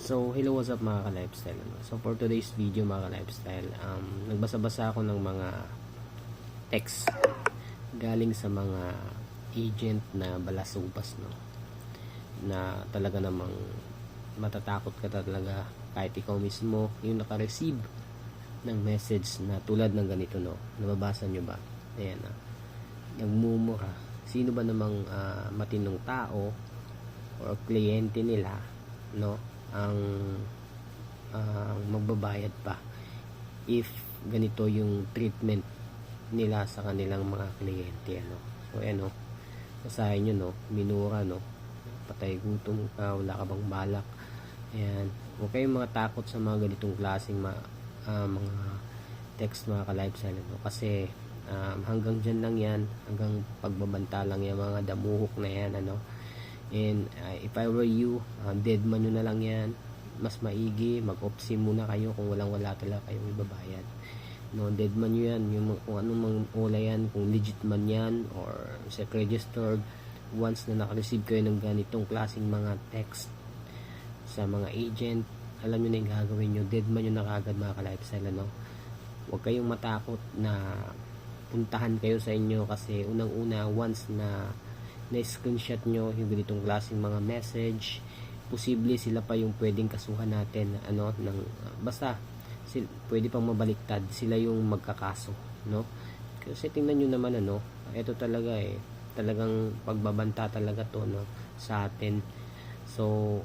So, hello, what's up mga ka-lifestyle. So, for today's video mga ka-lifestyle, nagbasa-basa ako ng mga text galing sa mga agent na balasubas, no? Na talaga namang matatakot ka talaga kahit ikaw mismo yung naka-receive ng message na tulad ng ganito, no? Nababasa nyo ba? Ayan, nagmumura. Sino ba namang matinong tao or kliyente nila, no? ang magbabayad pa if ganito yung treatment nila sa kanilang mga kliyente, ano. So ano, basahin nyo, no, minura, no, patay gutom ka, wala ka bang balak. Ayan, huwag kayong mga takot sa mga ganitong klaseng mga text mga ka-lifestyle, no, kasi hanggang dyan lang yan, hanggang pagbabanta lang yan, mga damuhok na yan, ano. And if I were you, dead man nyo na lang yan. Mas maigi, mag-opsi muna kayo kung wala talaga kayong ibabayad, no. Dead man nyo yan, yung kung anong mang ola yan, kung legit man yan or set registered. Once na naka-receive kayo ng ganitong klaseng mga text sa mga agent, alam nyo na yung gagawin nyo. Dead man nyo na kagad mga ka-lifestyle, ano. Huwag kayong matakot na puntahan kayo sa inyo, kasi unang-una, once na screenshot nyo yung ganitong klaseng mga message, posible sila pa yung pwedeng kasuhan natin, ano, ng basta pwede pang mabaliktad, sila yung magkakaso, no. Kasi tingnan nyo naman, ano, ito talaga talagang pagbabanta talaga to, no, sa atin. So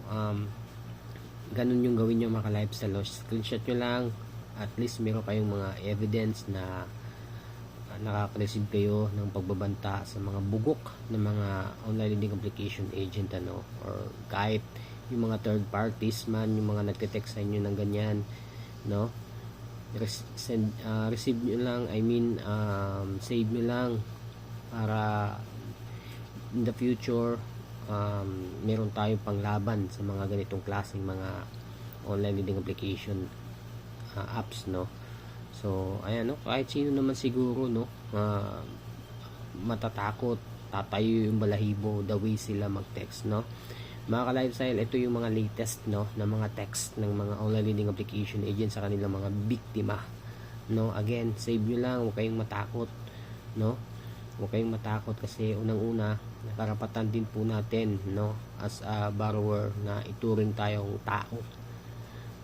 ganun yung gawin nyo mga ka-lifestyle. Screenshot nyo lang, at least meron kayong mga evidence na nakaka-receive kayo ng pagbabanta sa mga bugok ng mga online lending application agent, ano, or kahit yung mga third parties man, yung mga nagte-text sa inyo ng ganyan, no. Receive nyo lang, save nyo lang para in the future meron tayong panglaban sa mga ganitong klaseng mga online lending application apps, no. So ayan, no, kahit sino naman siguro, no, matatakot, tatayo yung balahibo the way sila mag-text, no. Mga ka-lifestyle, ito yung mga latest, no, na mga text ng mga online lending application agent sa kanilang mga biktima, no. Again, save nyo lang, huwag kayong matakot, no. Huwag kayong matakot, kasi unang-una, karapatan din po natin, no, as a borrower, na ituring tayong tao.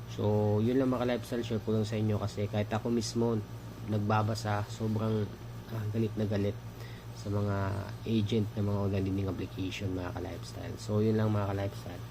So yun lang mga ka-lifestyle, share ko lang sa inyo, kasi kahit ako mismo nagbabasa, sobrang galit na galit sa mga agent ng mga online lending application mga ka-lifestyle. So yun lang mga ka-lifestyle.